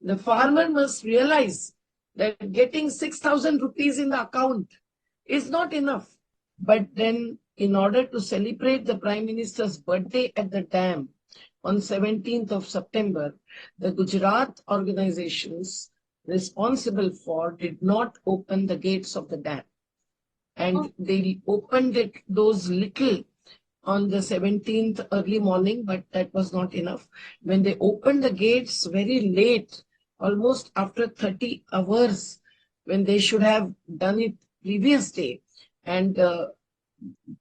The farmer must realize that getting 6,000 rupees in the account is not enough. But then, in order to celebrate the Prime Minister's birthday at the dam on 17th of September, the Gujarat organizations responsible for did not open the gates of the dam. And they opened those little on the 17th early morning, but that was not enough. When they opened the gates very late, almost after 30 hours, when they should have done it previous day, and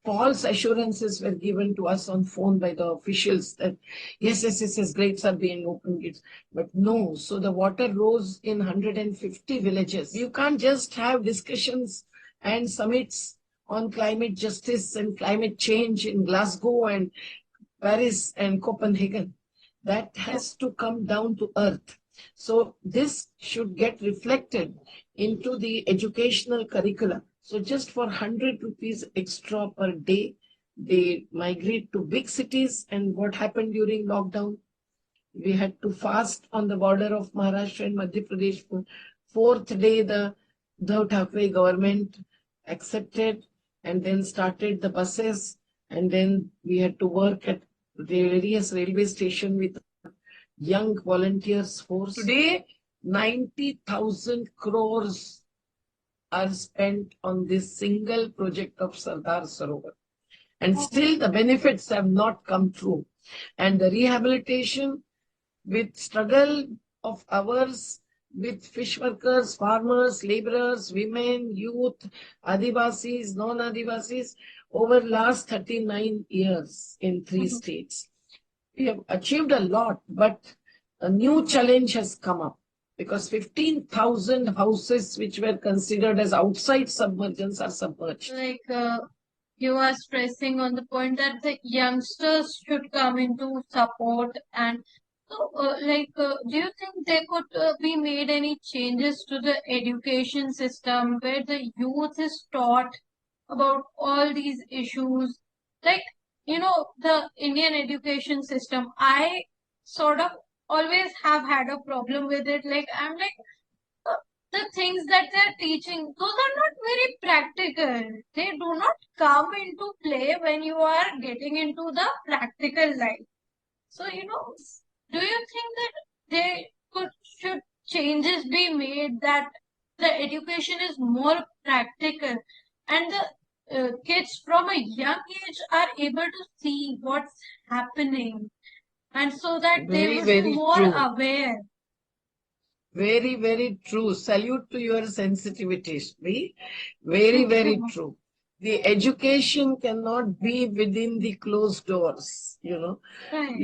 false assurances were given to us on phone by the officials that yes, gates are being opened. But no, so the water rose in 150 villages. You can't just have discussions and summits on climate justice and climate change in Glasgow and Paris and Copenhagen. That has to come down to earth. So this should get reflected into the educational curricula. So just for 100 rupees extra per day, they migrate to big cities. And what happened during lockdown? We had to fast on the border of Maharashtra and Madhya Pradesh. For fourth day, the Uddhav Thackeray government accepted and then started the buses. And then we had to work at the various railway stations with young volunteers force. Today, 90,000 crores are spent on this single project of Sardar Sarovar. And still the benefits have not come through. And the rehabilitation with struggle of ours with fish workers, farmers, laborers, women, youth, Adivasis, non-Adivasis, over last 39 years in 3 states. We have achieved a lot, but a new challenge has come up. Because 15,000 houses which were considered as outside submergence are submerged. Like you are stressing on the point that the youngsters should come into support. And so do you think there could be made any changes to the education system where the youth is taught about all these issues? Like, the Indian education system, I sort of always have had a problem with it. Like, I'm like, the things that they're teaching, those are not very practical. They do not come into play when you are getting into the practical life. So, do you think that should changes be made that the education is more practical and the kids from a young age are able to see what's happening, and so that they would be more aware? Very, very true. Salute to your sensitivities. Very, very true. The education cannot be within the closed doors, Right.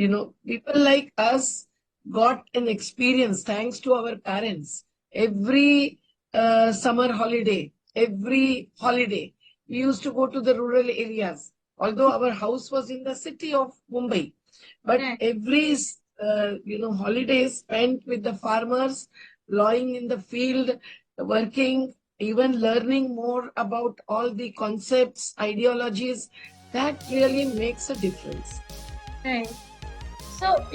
People like us got an experience thanks to our parents. Every summer holiday, every holiday, we used to go to the rural areas. Although our house was in the city of Mumbai, but Right. every holidays spent with the farmers, lying in the field, working, even learning more about all the concepts, ideologies, that really makes a difference. Right. So,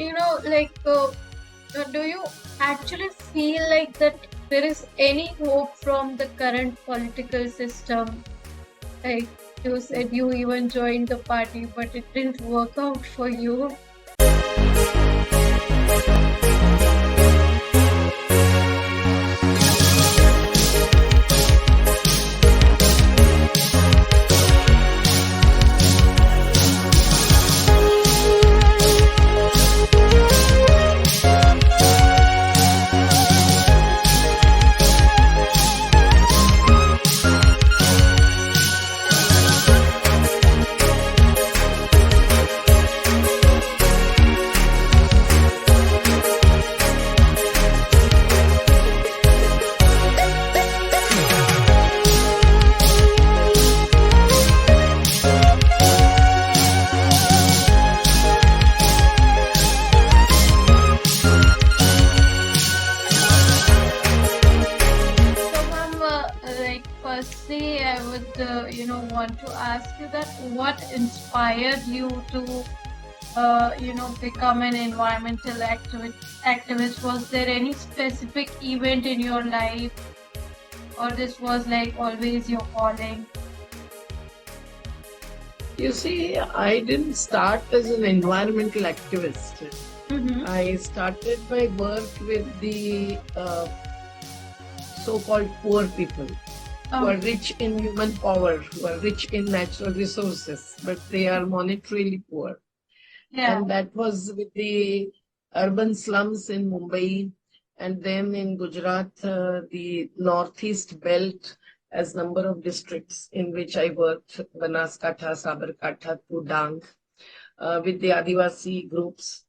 do you actually feel like that there is any hope from the current political system? Like you said, you even joined the party, but it didn't work out for you. Firstly, I would, want to ask you that what inspired you to become an environmental activist? Was there any specific event in your life, or this was like always your calling? You see, I didn't start as an environmental activist. Mm-hmm. I started my work with the so-called poor people who are rich in human power, who are rich in natural resources, but they are monetarily poor. Yeah. And that was with the urban slums in Mumbai, and then in Gujarat, the northeast belt as number of districts in which I worked, Banaskantha, Sabarkantha to Dang, with the Adivasi groups.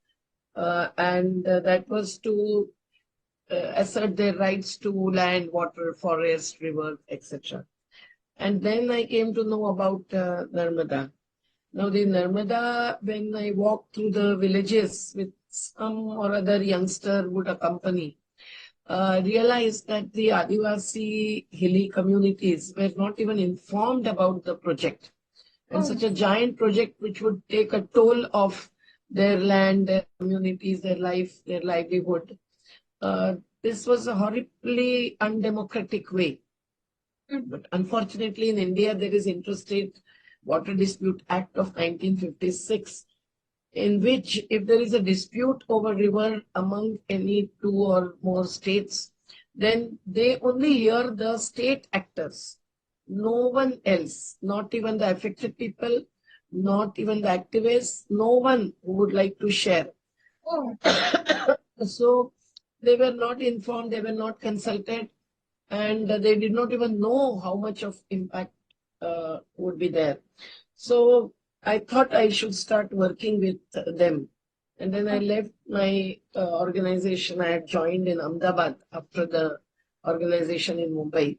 And that was to assert their rights to land, water, forest, river, etc. And then I came to know about Narmada. Now, the Narmada, when I walked through the villages with some or other youngster would accompany, realized that the Adivasi hilly communities were not even informed about the project. And such a giant project which would take a toll of their land, their communities, their life, their livelihood. This was a horribly undemocratic way. But unfortunately, in India, there is Interstate Water Dispute Act of 1956, in which if there is a dispute over river among any two or more states, then they only hear the state actors, no one else, not even the affected people, not even the activists, no one who would like to share. Oh. So they were not informed, they were not consulted, and they did not even know how much of impact would be there. So I thought I should start working with them. And then I left my organization. I had joined in Ahmedabad after the organization in Mumbai,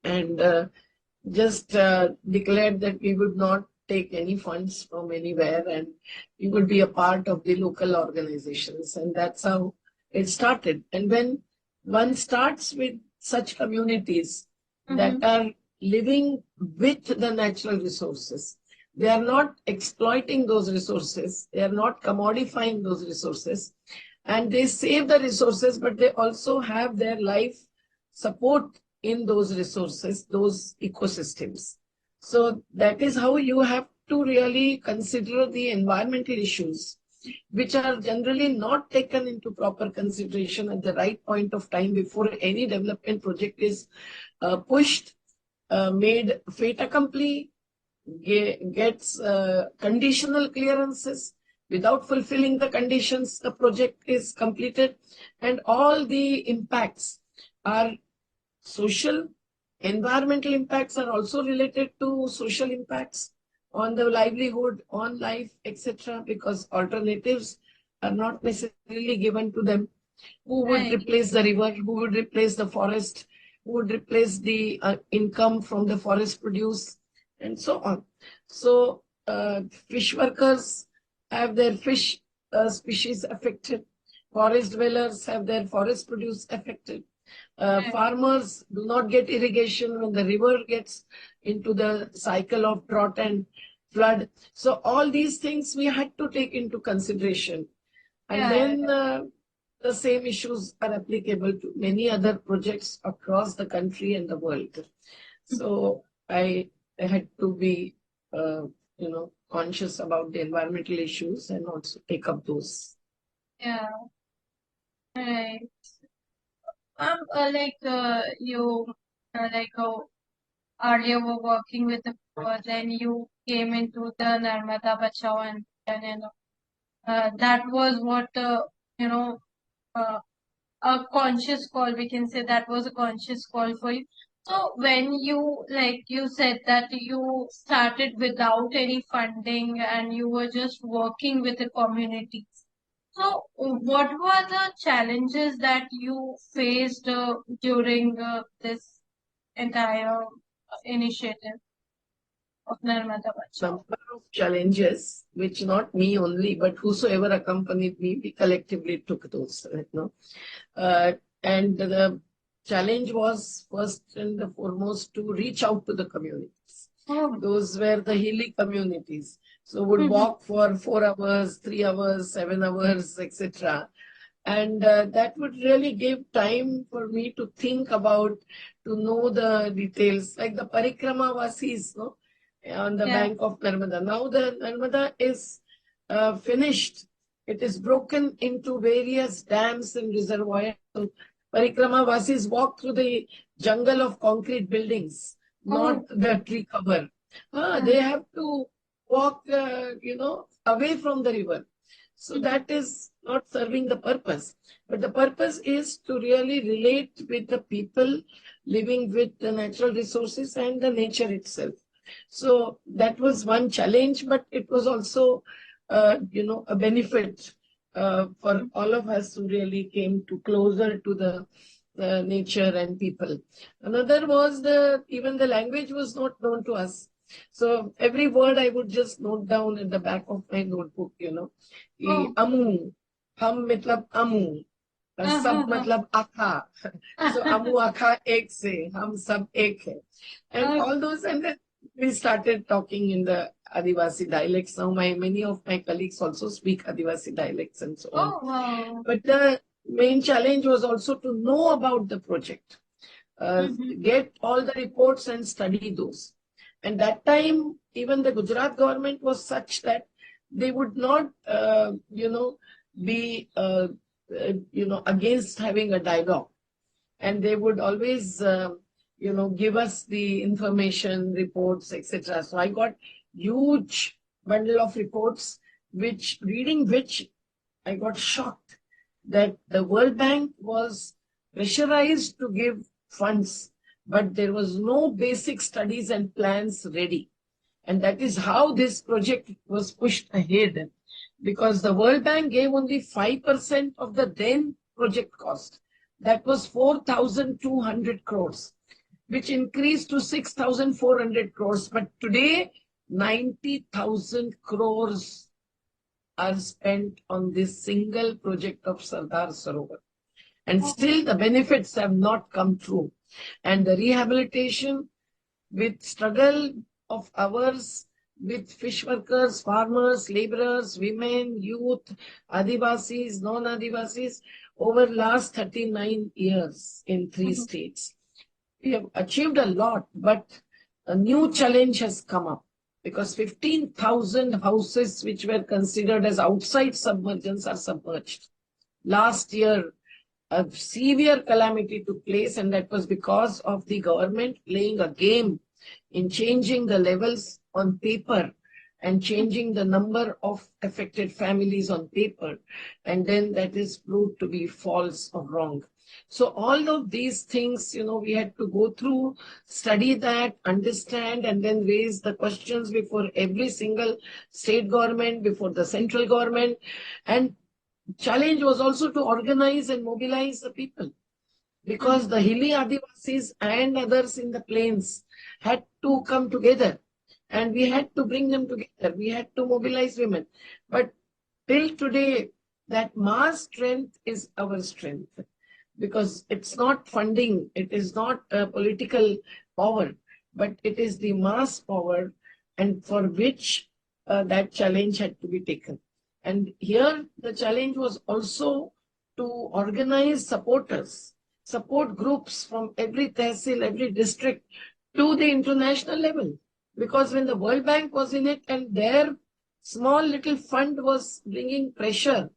and just declared that we would not take any funds from anywhere, and we would be a part of the local organizations. And that's how it started. And when one starts with such communities that are living with the natural resources, they are not exploiting those resources, they are not commodifying those resources, and they save the resources, but they also have their life support in those resources, those ecosystems. So that is how you have to really consider the environmental issues, which are generally not taken into proper consideration at the right point of time before any development project is pushed, made fait accompli, gets conditional clearances. Without fulfilling the conditions, the project is completed, and all the impacts are social. Environmental impacts are also related to social impacts on the livelihood, on life, etc., because alternatives are not necessarily given to them. Who would Right. replace the river? Who would replace the forest? Who would replace the income from the forest produce? And so on. So, fish workers have their fish species affected. Forest dwellers have their forest produce affected. Farmers do not get irrigation when the river gets into the cycle of drought and flood. So all these things we had to take into consideration. And then the same issues are applicable to many other projects across the country and the world. So I had to be, conscious about the environmental issues and also take up those. Yeah. Right. You, earlier were working with the poor, then you came into the Narmada Bachao and that was what you know uh, a conscious call. We can say that was a conscious call for you. So when you, like you said that you started without any funding and you were just working with the communities. So what were the challenges that you faced during this entire initiative of Narmada Bachao? Number of challenges, which not me only, but whosoever accompanied me, we collectively took those. Uh, and the challenge was first and the foremost to reach out to the communities. Oh. Those were the hilly communities. So would Mhm. walk for 4 hours, 3 hours, 7 hours, etc. And that would really give time for me to think about, to know the details, like the Parikrama Vasis, no, on the Yeah. bank of Narmada. Now the Narmada is finished. It is broken into various dams and reservoirs. So Parikrama Vasis walk through the jungle of concrete buildings, not Oh. the tree cover. Uh, They have to walk, away from the river. So mhm. that is not serving the purpose. But the purpose is to really relate with the people living with the natural resources and the nature itself. So that was one challenge, but it was also, a benefit for all of us who really came to closer to the nature and people. Another was even the language was not known to us. So every word I would just note down in the back of my notebook, Oh. Amu, हम मतलब अमू, सब Uh-huh. मतलब आखा. So Amu आखा एक से, हम सब एक है. And Oh. all those, and then we started talking in the Adivasi dialects. Now many of my colleagues also speak Adivasi dialects and so on. Oh, wow. But the main challenge was also to know about the project, Mhm. get all the reports and study those. And that time, even the Gujarat government was such that they would not, be, against having a dialogue. And they would always, give us the information, reports, etc. So I got huge bundle of reports, reading which I got shocked that the World Bank was pressurized to give funds, but there was no basic studies and plans ready. And that is how this project was pushed ahead, because the World Bank gave only 5% of the then project cost. That was 4,200 crores, which increased to 6,400 crores. But today, 90,000 crores are spent on this single project of Sardar Sarovar. And Oh. still the benefits have not come through. And the rehabilitation with struggle of ours with fish workers, farmers, laborers, women, youth, Adivasis, non-Adivasis, over last 39 years in three Mhm. states. We have achieved a lot, but a new challenge has come up because 15,000 houses which were considered as outside submergence are submerged. Last year, a severe calamity took place, and that was because of the government playing a game in changing the levels on paper and changing the number of affected families on paper. And then that is proved to be false or wrong. So all of these things, we had to go through, study that, understand, and then raise the questions before every single state government, before the central government. And challenge was also to organize and mobilize the people, because Mhm. the hilly Adivasis and others in the plains had to come together, and we had to bring them together. We had to mobilize women. But till today, that mass strength is our strength, because it's not funding, it is not political power, but it is the mass power, and for which that challenge had to be taken. And here the challenge was also to organize supporters, support groups from every tehsil, every district to the international level. Because when the World Bank was in it and their small little fund was bringing pressure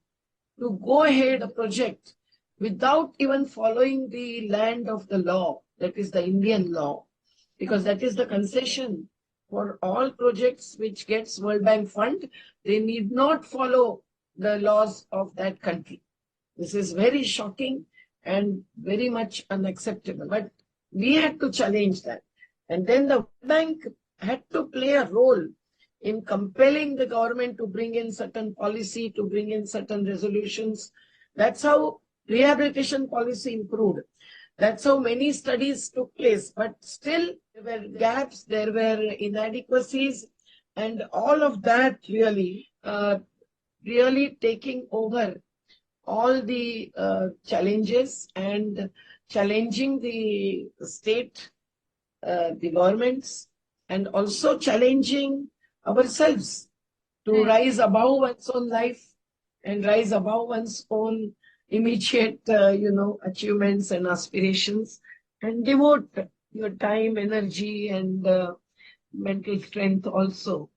to go ahead a project without even following the land of the law, that is the Indian law, because that is the concession for all projects which gets World Bank fund. They need not follow the laws of that country. This is very shocking and very much unacceptable. But we had to challenge that. And then the World Bank had to play a role in compelling the government to bring in certain policy, to bring in certain resolutions. That's how rehabilitation policy improved. That's how many studies took place. But still, there were gaps, there were inadequacies, and all of that really taking over all the challenges and challenging the state, the governments, and also challenging ourselves. to rise above one's own life and rise above one's own immediate, achievements and aspirations, and devote your time, energy, and mental strength also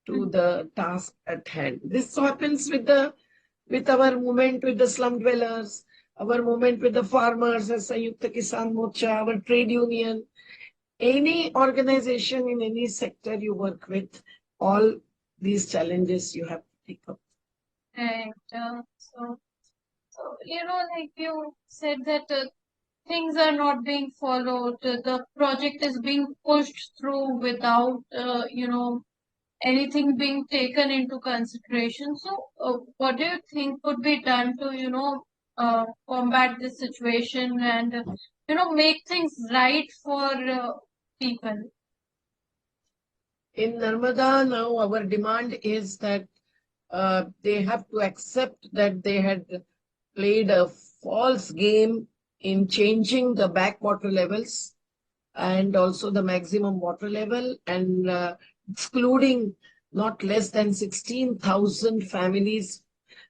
to the task at hand. This happens with our movement with the slum dwellers, our movement with the farmers as Sanyukta Kisan Morcha, our trade union, any organization in any sector you work with, all these challenges you have to take up. Right. Like you said that things are not being followed. The project is being pushed through without, anything being taken into consideration. So, what do you think could be done to, combat this situation and, make things right for people? In Narmada, now our demand is that they have to accept that they had played a false game in changing the backwater levels and also the maximum water level, and excluding not less than 16,000 families,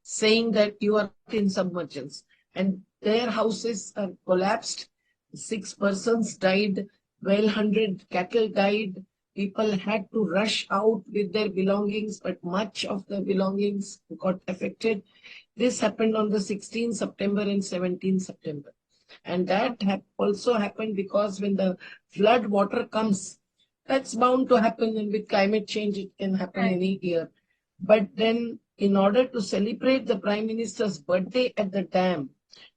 saying that you are in submergence. And their houses are collapsed. 6 persons died, 1,200 cattle died. People had to rush out with their belongings, but much of the belongings got affected. This happened on the 16th September and 17th September. And that also happened because when the flood water comes, that's bound to happen. And with climate change, it can happen Right. any year. But then, in order to celebrate the Prime Minister's birthday at the dam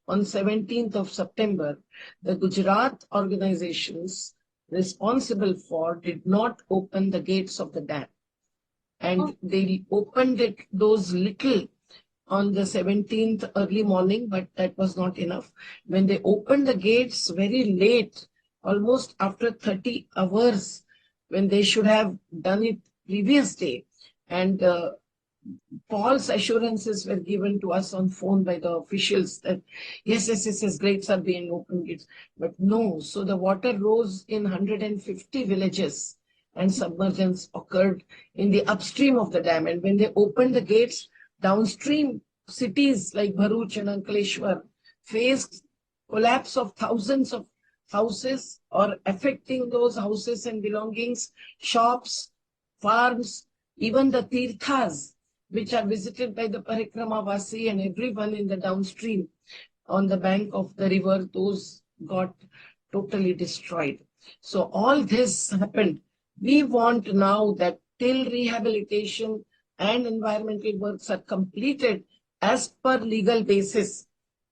on 17th of September, the Gujarat organizations responsible for did not open the gates of the dam. Oh, And they opened it those little on the 17th early morning, but that was not enough. When they opened the gates very late, almost after 30 hours, when they should have done it previous day, and false assurances were given to us on phone by the officials that yes, gates are being opened, gates. But no, so the water rose in 150 villages and submergence occurred in the upstream of the dam. And when they opened the gates, downstream cities like Bharuch and Ankleshwar faced collapse of thousands of houses or affecting those houses and belongings, shops, farms, even the tirthas, which are visited by the Parikrama Vasi and everyone in the downstream on the bank of the river, those got totally destroyed. So all this happened. We want now that till rehabilitation and environmental works are completed as per legal basis.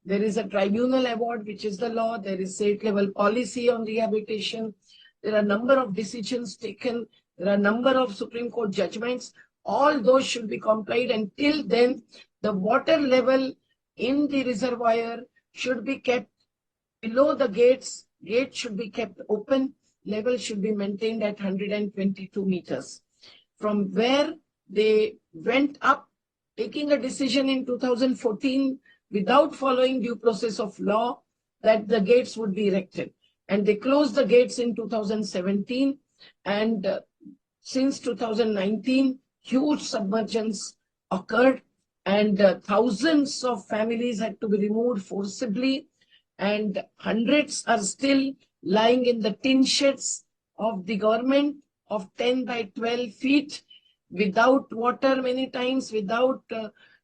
There is a tribunal award, which is the law. There is state level policy on rehabilitation. There are a number of decisions taken. There are a number of Supreme Court judgments. All those should be complied. Until then, the water level in the reservoir should be kept below the gates. Gates should be kept open. Level should be maintained at 122 meters. From where they went up, taking a decision in 2014 without following due process of law that the gates would be erected. And they closed the gates in 2017. And since 2019, huge submergence occurred, and thousands of families had to be removed forcibly, and hundreds are still lying in the tin sheds of the government of 10 by 12 feet, without water many times, without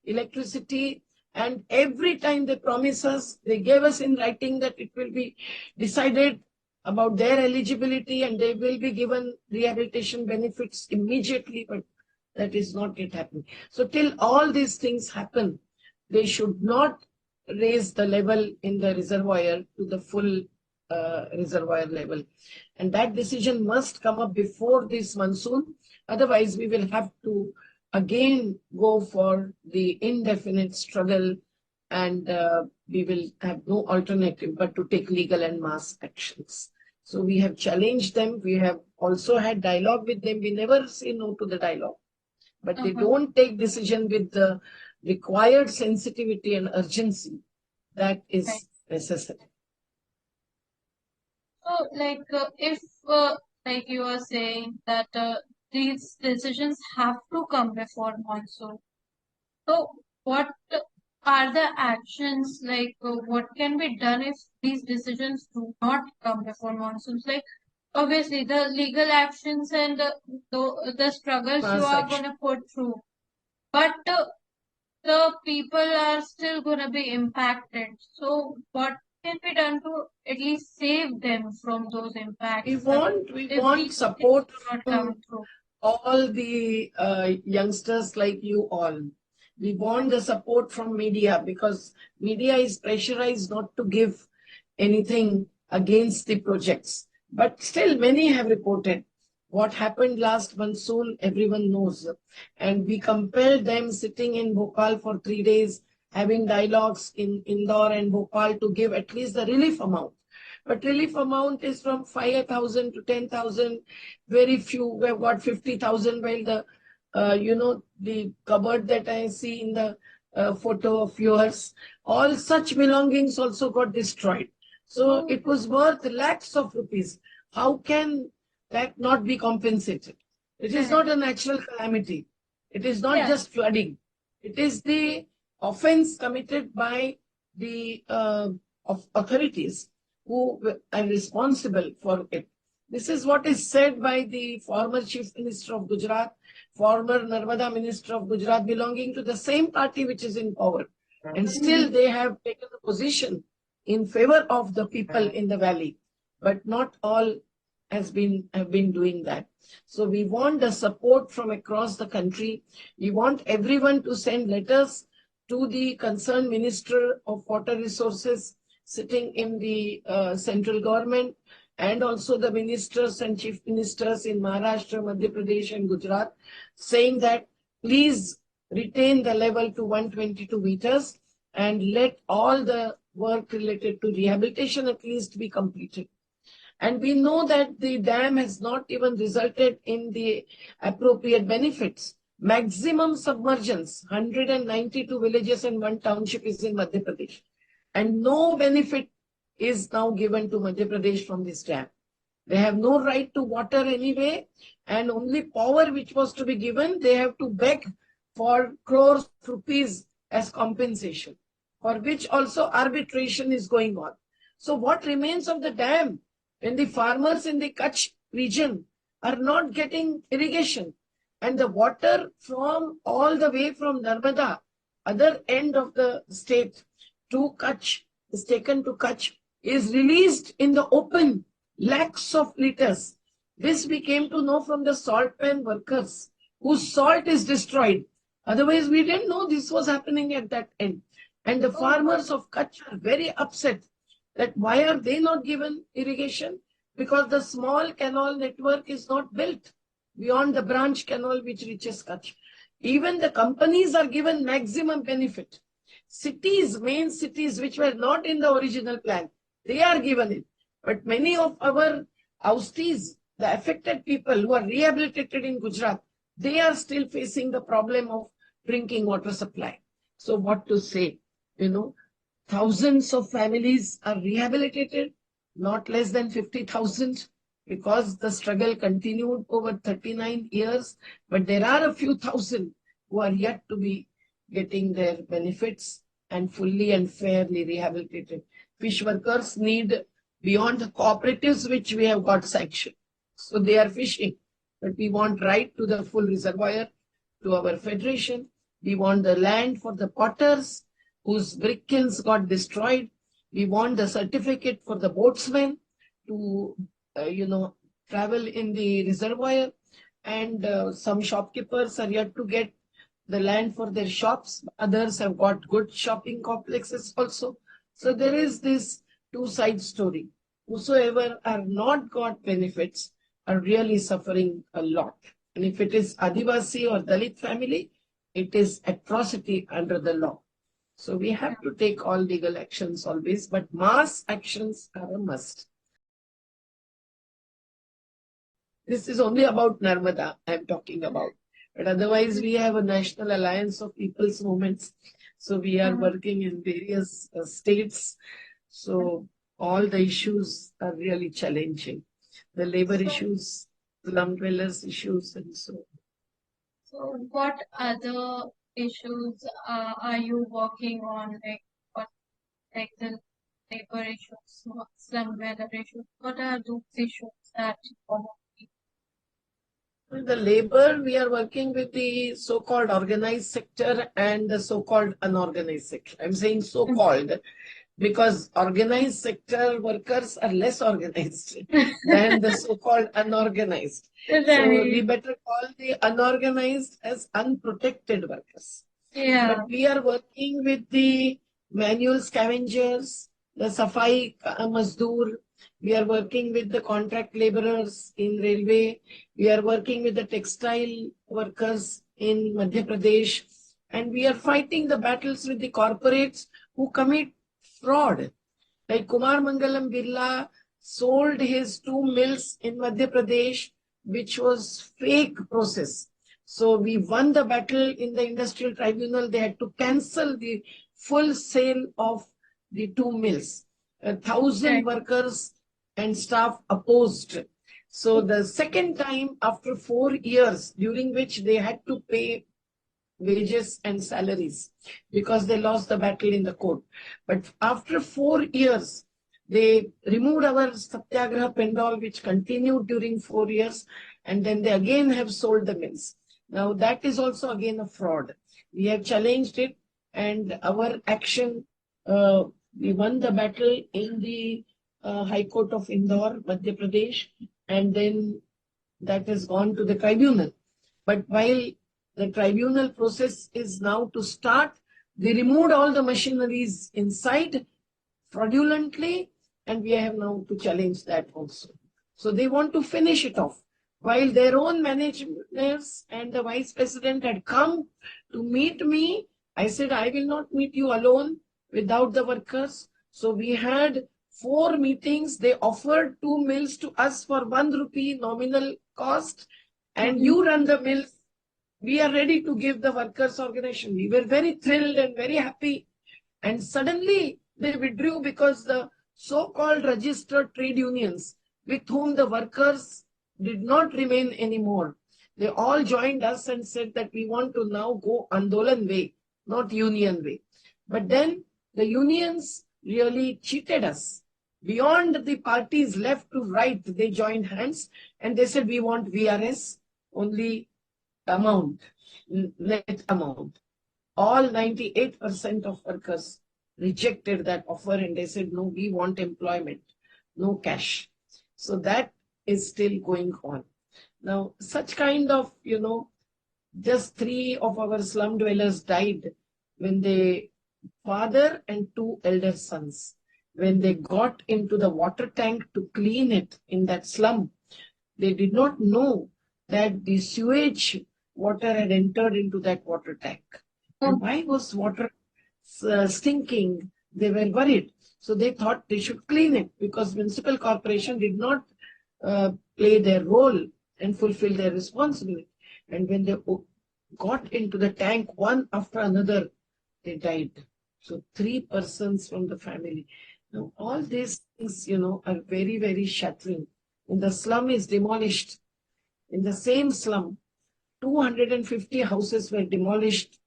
electricity. And every time they promise us, they gave us in writing that it will be decided about their eligibility and they will be given rehabilitation benefits immediately, but that is not yet happening. So till all these things happen, they should not raise the level in the reservoir to the full reservoir level. And that decision must come up before this monsoon. Otherwise, we will have to again go for the indefinite struggle, and we will have no alternative but to take legal and mass actions. So we have challenged them. We have also had dialogue with them. We never say no to the dialogue, but they don't take decision with the required sensitivity and urgency that right. is necessary. So, if, like you are saying, that these decisions have to come before monsoon. So, what are the actions like? What can be done if these decisions do not come before monsoons? Like, obviously, the legal actions and the struggles you Mass are action. gonna put through, but the people are still gonna be impacted. So, what can be done to at least save them from those We impacts? want we If want these things support do not from come through. all the youngsters like you all. We want the support from media because media is pressurized not to give anything against the projects. But still, many have reported what happened last monsoon, everyone knows. And we compelled them sitting in Bhopal for 3 days, having dialogues in Indore and Bhopal to give at least the relief amount. But relief amount is from 5,000 to 10,000. Very few have got 50,000, while the cupboard that I see in the photo of yours, all such belongings also got destroyed. So it was worth lakhs of rupees. How can that not be compensated? It is Correct. not a natural calamity. It is not Yeah. just flooding. It is the offense committed by the authorities who are responsible for it. This is what is said by the former Chief Minister of Gujarat, former Narmada Minister of Gujarat, belonging to the same party which is in power. And still they have taken a position in favor of the people in the valley. But not all have been doing that. So we want the support from across the country. We want everyone to send letters to the concerned Minister of Water Resources sitting in the central government, and also the ministers and chief ministers in Maharashtra, Madhya Pradesh, and Gujarat, saying that please retain the level to 122 meters and let all the work related to rehabilitation at least be completed. And we know that the dam has not even resulted in the appropriate benefits. Maximum submergence, 192 villages and one township is in Madhya Pradesh. And no benefit is now given to Madhya Pradesh from this dam. They have no right to water anyway, and only power which was to be given, they have to beg for crores of rupees as compensation, for which also arbitration is going on. So what remains of the dam when the farmers in the Kutch region are not getting irrigation, and the water from all the way from Narmada, other end of the state, to Kutch, is taken to Kutch, is released in the open, lakhs of liters. This we came to know from the salt pan workers whose salt is destroyed. Otherwise, we didn't know this was happening at that end. And the farmers of Kutch are very upset that why are they not given irrigation? Because the small canal network is not built beyond the branch canal which reaches Kutch. Even the companies are given maximum benefit. Cities, main cities which were not in the original plan, they are given it. But many of our oustees, the affected people who are rehabilitated in Gujarat, they are still facing the problem of drinking water supply. So what to say? You know, thousands of families are rehabilitated, not less than 50,000, because the struggle continued over 39 years. But there are a few thousand who are yet to be getting their benefits and fully and fairly rehabilitated. Fish workers need beyond the cooperatives which we have got sanctioned. So they are fishing. But we want right to the full reservoir, to our federation. We want the land for the potters whose brick kilns got destroyed. We want the certificate for the boatsmen to, travel in the reservoir. And some shopkeepers are yet to get the land for their shops. Others have got good shopping complexes also. So there is this two-side story. Whosoever are not got benefits are really suffering a lot. And if it is Adivasi or Dalit family, it is atrocity under the law. So we have to take all legal actions always, but mass actions are a must. This is only about Narmada I'm talking about. But otherwise, we have a national alliance of people's movements. So we are working in various states. So all the issues are really challenging. The labor So, issues. slum dwellers issues and so. So, what other issues are you working on? What, like the labor issues, slum dweller issues? What are those issues that you are working? With the labor, we are working with the so-called organized sector and the so-called unorganized sector. I'm saying so-called because organized sector workers are less organized than the so-called unorganized. So we Right. better call the unorganized as unprotected workers. Yeah. But we are working with the manual scavengers, the Safai Mazdoor. We are working with the contract laborers in railway. We are working with the textile workers in Madhya Pradesh. And we are fighting the battles with the corporates who commit fraud. Like Kumar Mangalam Birla sold his 2 mills in Madhya Pradesh, which was fake process. So we won the battle in the industrial tribunal. They had to cancel the full sale of the 2 mills. 1,000 workers and staff opposed. So the second time after 4 years, during which they had to pay wages and salaries because they lost the battle in the court. But after 4 years, they removed our Satyagraha Pendal, which continued during 4 years, and then they again have sold the mills. Now, that is also again a fraud. We have challenged it, and our action, we won the battle in the High Court of Indore, Madhya Pradesh, and then that has gone to the tribunal. But while the tribunal process is now to start, they removed all the machineries inside fraudulently, and we have now to challenge that also. So they want to finish it off. While their own managers and the vice president had come to meet me, I said, I will not meet you alone without the workers. So we had 4 meetings. They offered 2 mills to us for 1 rupee nominal cost, and you run the mills. We are ready to give the workers' organization. We were very thrilled and very happy. And suddenly they withdrew because the so-called registered trade unions with whom the workers did not remain anymore. They all joined us and said that we want to now go Andolan way, not union way. But then the unions really cheated us. Beyond the parties left to right, they joined hands and they said we want VRS, only amount, net amount. All 98% of workers rejected that offer and they said, no, we want employment, no cash. So that is still going on. Now, such kind of, just 3 of our slum dwellers died when they, father and 2 elder sons, when they got into the water tank to clean it in that slum, they did not know that the sewage water had entered into that water tank. And why was water stinking? They were worried. So they thought they should clean it because municipal corporation did not play their role and fulfill their responsibility. And when they got into the tank, one after another, they died. So 3 persons from the family. Now, all these things, are very, very shattering. When the slum is demolished, in the same slum, 250 houses were demolished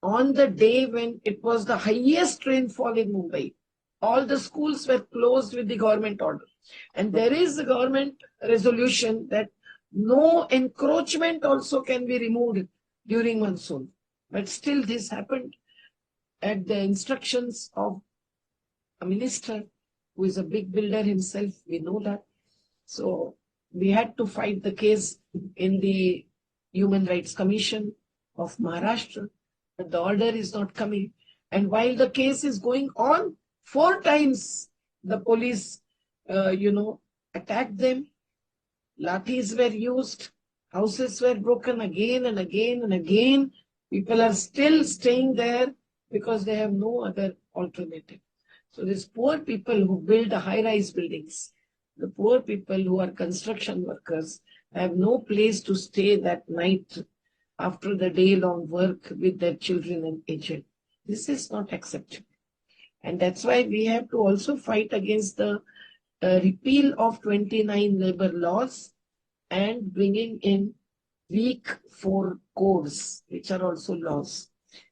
on the day when it was the highest rainfall in Mumbai. All the schools were closed with the government order. And there is a government resolution that no encroachment also can be removed during monsoon. But still this happened at the instructions of a minister who is a big builder himself. We know that. So we had to fight the case in the Human Rights Commission of Maharashtra. But the order is not coming. And while the case is going on, 4 times the police, attacked them. Lathis were used. Houses were broken again and again and again. People are still staying there because they have no other alternative. So these poor people who build high-rise buildings, the poor people who are construction workers, have no place to stay that night after the day-long work with their children and aged. This is not acceptable. And that's why we have to also fight against the repeal of 29 labor laws and bringing in weak four codes, which are also laws.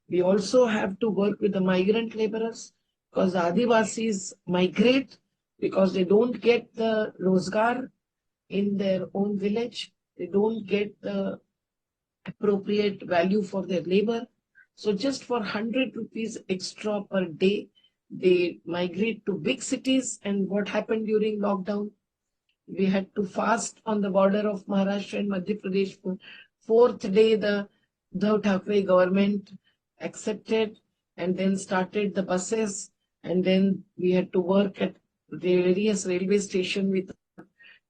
We also have to work with the migrant laborers because the Adivasis migrate because they don't get the rozgar in their own village. They don't get the appropriate value for their labor. So just for 100 rupees extra per day, they migrate to big cities. And what happened during lockdown? We had to fast on the border of Maharashtra and Madhya Pradesh. For fourth day, the Uddhav Thackeray government accepted and then started the buses. And then we had to work at the various railway station with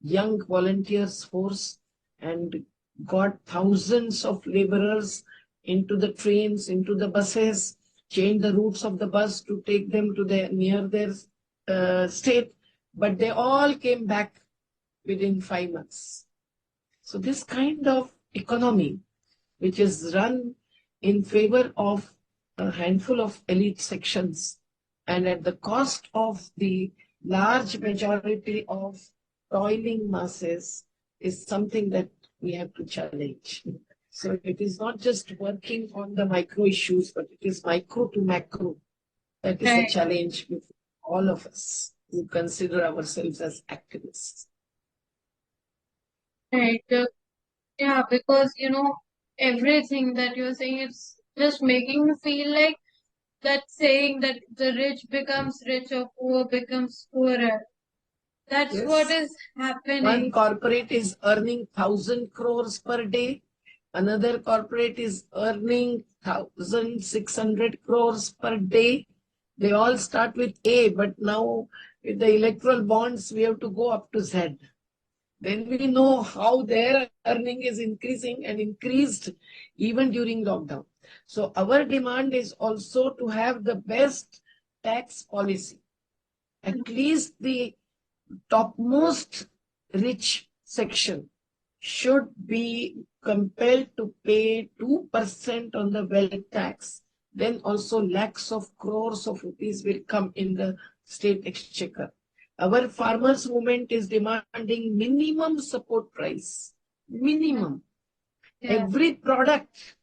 young volunteers force and got thousands of laborers into the trains, into the buses, changed the routes of the bus to take them to near their state. But they all came back within 5 months. So this kind of economy, which is run in favor of a handful of elite sections and at the cost of the large majority of toiling masses, is something that we have to challenge. So it is not just working on the micro issues, but it is micro to macro. That is the Right. challenge with all of us who consider ourselves as activists. Right. Yeah, because everything that you're saying, it's just making me feel like that saying that the rich becomes richer, poor becomes poorer. That's what Yes. is One happening. corporate is earning 1,000 crores per day. Another corporate is earning 1,600 crores per day. They all start with A, but now with the electoral bonds, we have to go up to Z. Then we know how their earning is increasing and increased even during lockdown. So our demand is also to have the best tax policy. At least the topmost rich section should be compelled to pay 2% on the wealth tax. Then also lakhs of crores of rupees will come in the state exchequer. Our farmers movement is demanding minimum support price. Minimum. Yeah. Every product,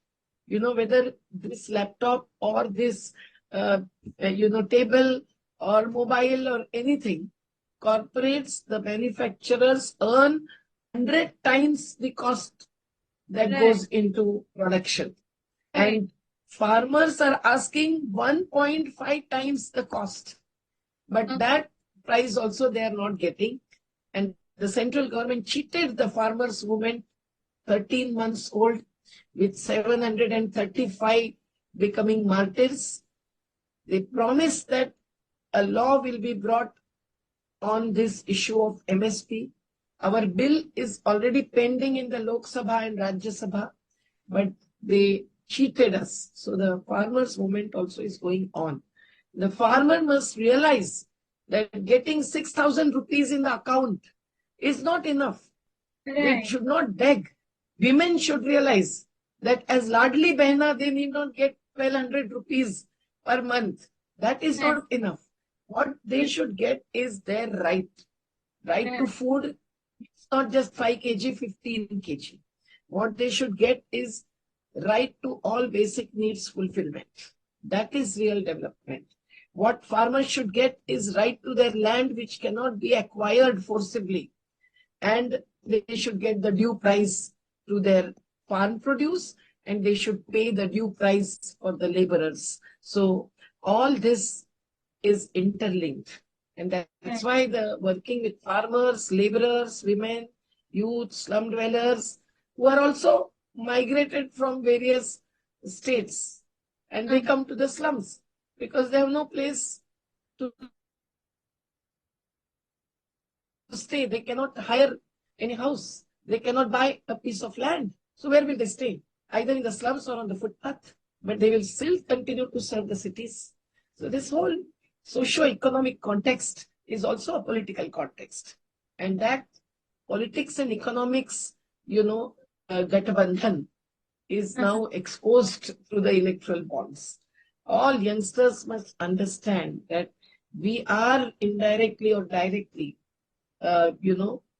whether this laptop or this, table or mobile or anything, corporates, the manufacturers earn 100 times the cost that Right. goes into production. Right. And farmers are asking 1.5 times the cost. But that price also they are not getting. And the central government cheated the farmers' movement, 13 months old, with 735 becoming martyrs. They promised that a law will be brought on this issue of MSP. Our bill is already pending in the Lok Sabha and Rajya Sabha, but they cheated us. So the farmers' movement also is going on. The farmer must realize that getting 6,000 rupees in the account is not enough. They Right. should not beg. Women should realize that as Ladli Behna, they need not get 1,200 rupees per month. That is Right. not enough. What they should get is their right. Right to Right. food. It's not just 5 kg, 15 kg. What they should get is right to all basic needs fulfillment. That is real development. What farmers should get is right to their land, which cannot be acquired forcibly, and they should get the due price to their farm produce, and they should pay the due price for the laborers. So all this is interlinked, and that's Right. why the working with farmers, laborers, women, youth, slum dwellers, who are also migrated from various states, and they come to the slums because they have no place to stay. They cannot hire any house. They cannot buy a piece of land. So where will they stay? Either in the slums or on the footpath. But they will still continue to serve the cities. So this whole socio-economic context is also a political context. And that politics and economics, Gatabandhan is now exposed through the electoral bonds. All youngsters must understand that we are indirectly or directly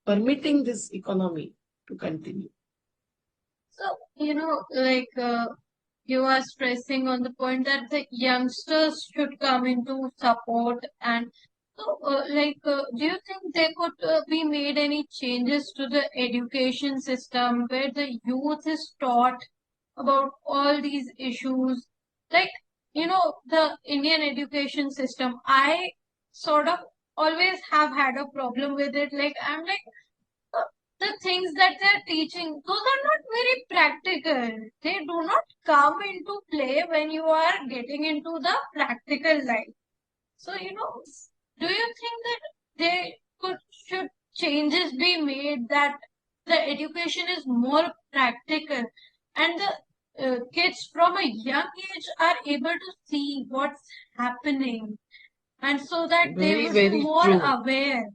permitting this economy to continue. So, you are stressing on the point that the youngsters should come into support. And so, do you think there could be made any changes to the education system where the youth is taught about all these issues? Like, the Indian education system, I sort of always have had a problem with it. Like, I'm like, uh, the things that they're teaching, those are not very practical. They do not come into play when you are getting into the practical life. So, do you think that they should changes be made that the education is more practical and the kids from a young age are able to see what's happening and so that they Very, would be very more true. aware.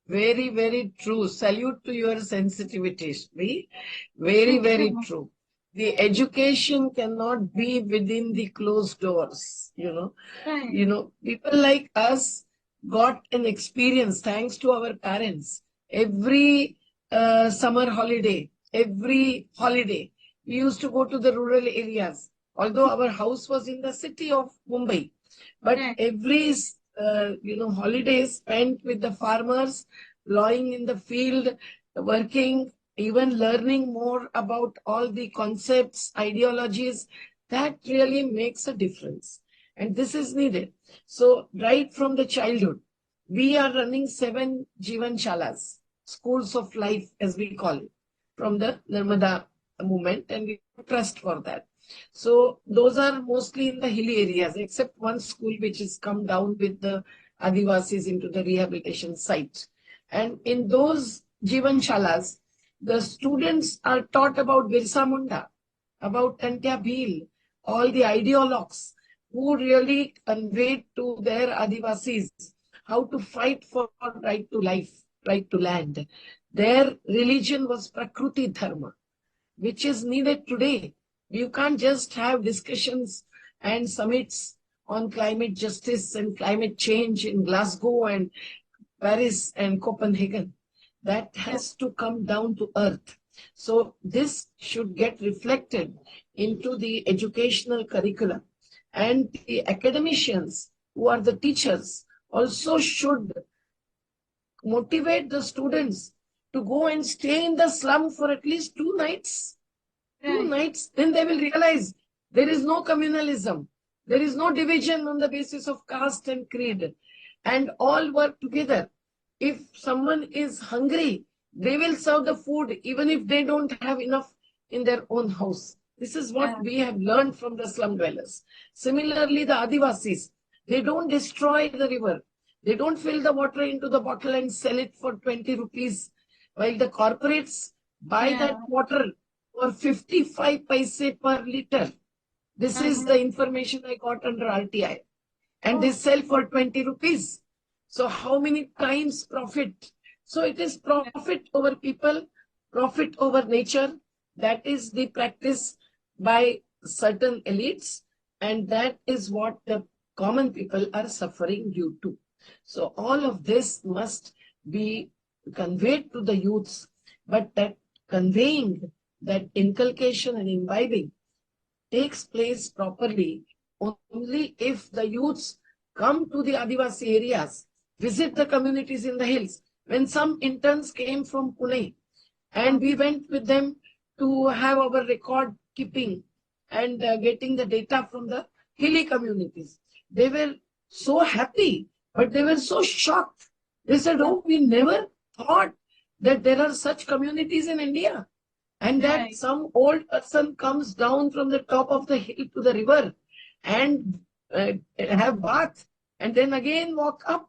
Very, very true. Salute to your sensitivity, Shri. Very, Thank very you. true. The education cannot be within the closed doors, Right. People like us got an experience thanks to our parents. Every summer holiday, every holiday, we used to go to the rural areas. Although our house was in the city of Mumbai, but Right. every holidays spent with the farmers, lying in the field, working, even learning more about all the concepts, ideologies, that really makes a difference. And this is needed. So, right from the childhood, we are running 7 Jivan Shalas, schools of life, as we call it, from the Narmada movement, and we trust for that. So, those are mostly in the hilly areas, except one school which has come down with the Adivasis into the rehabilitation site. And in those Jivan Shalas, the students are taught about Birsa Munda, about Tantya Bhil, all the ideologues who really conveyed to their Adivasis how to fight for right to life, right to land. Their religion was Prakruti Dharma, which is needed today. You can't just have discussions and summits on climate justice and climate change in Glasgow and Paris and Copenhagen. That Yeah. has to come down to earth. So this should get reflected into the educational curriculum. And the academicians who are the teachers also should motivate the students to go and stay in the slum for at least 2 nights. Two Right. nights, then they will realize there is no communalism. There is no division on the basis of caste and creed, and all work together. If someone is hungry, they will serve the food even if they don't have enough in their own house. This is what Yeah. we have learned from the slum dwellers. Similarly, the Adivasis, they don't destroy the river. They don't fill the water into the bottle and sell it for 20 rupees, while the corporates buy Yeah. that water for 55 paise per liter. This is Uh-huh. the information I got under RTI. And they Oh, sell for 20 rupees. So how many times profit? So it is yeah. profit over people, profit over nature. That is the practice by certain elites. And that is what the common people are suffering due to. So all of this must be conveyed to the youths. But that conveying, that inculcation and imbibing takes place properly only if the youths come to the Adivasi areas, visit the communities in the hills. When some interns came from Pune, Uh, and we went with them to have our record keeping and getting the data from the hilly communities. They were so happy, but they were so shocked. They said, yeah. "Oh, we never thought that there are such communities in India, and that Right. some old person comes down from the top of the hill to the river and have bath and then again walk up."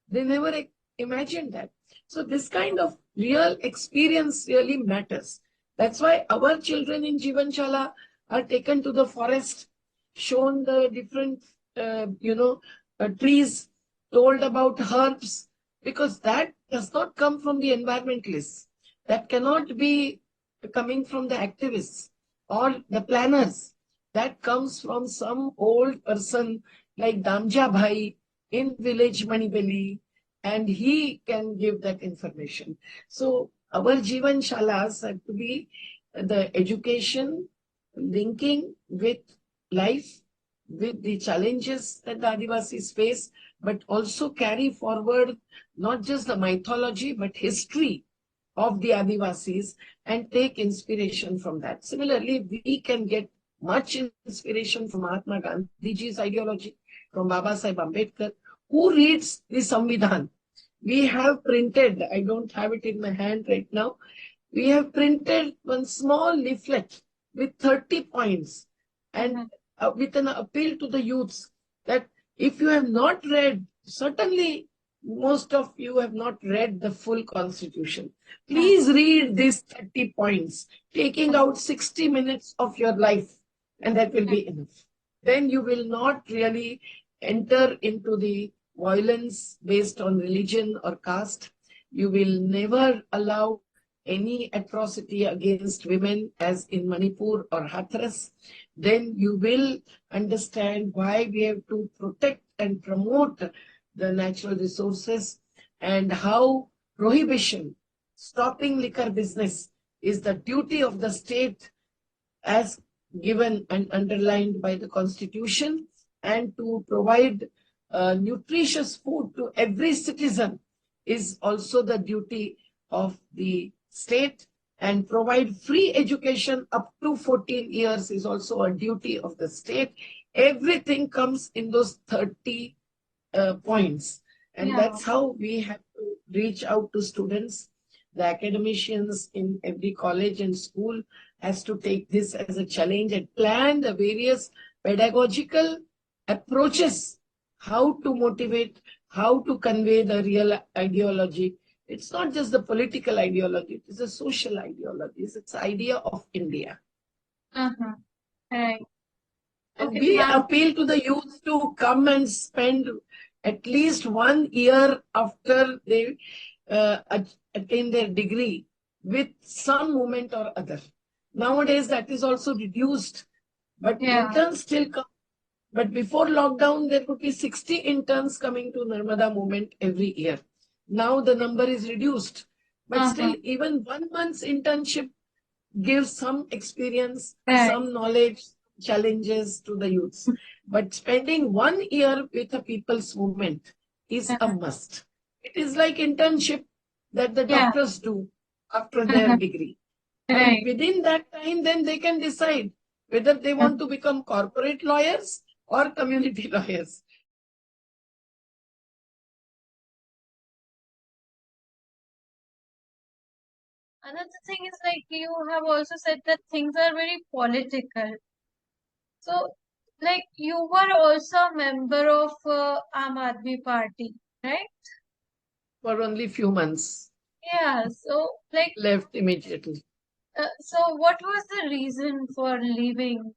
They never imagined that. So this kind of real experience really matters. That's why our children in Jivanshala are taken to the forest, shown the different, trees, told about herbs, because that does not come from the environmentalists. That cannot be coming from the activists or the planners. That comes from some old person like Damja Bhai in village Manibeli, and he can give that information. So Our Jivan Shalas have to be the education linking with life, with the challenges that the Adivasis face, but also carry forward not just the mythology, but history of the Adivasis and take inspiration from that. Similarly, we can get much inspiration from Mahatma Gandhiji's ideology, from Baba Sahib Ambedkar, who reads the Samvidhan. We have printed, I don't have it in my hand right now, we have printed one small leaflet with 30 points and with an appeal to the youths that if you have not read, certainly most of you have not read the full constitution. Please read these 30 points, taking out 60 minutes of your life, and that will be enough. Then you will not really enter into the violence based on religion or caste. You will never allow any atrocity against women as in Manipur or Hathras. Then you will understand why we have to protect and promote the natural resources and how prohibition, stopping liquor business is the duty of the state as given and underlined by the Constitution, and to provide nutritious food to every citizen is also the duty of the state, and provide free education up to 14 years is also a duty of the state. Everything comes in those 30 points. And that's how we have to reach out to students. The academicians in every college and school has to take this as a challenge and plan the various pedagogical approaches, how to motivate, how to convey the real ideology. It's not just the political ideology, it is a social ideology. It's the idea of India. Right. And we appeal to the youth to come and spend at least 1 year after they attain their degree with some movement or other. Nowadays, that is also reduced, but interns still come. But before lockdown, there could be 60 interns coming to Narmada movement every year. Now the number is reduced, but still, even 1 month's internship gives some experience, some knowledge, challenges to the youths. But spending 1 year with a people's movement is a must. It is like internship that the doctors do after their degree. And within that time, then they can decide whether they want to become corporate lawyers or community lawyers. Another thing is, like, you have also said that things are very political. So, like, you were also a member of Aam Aadmi Party, right? For only few months. Yeah. So, like, left immediately. So what was the reason for leaving?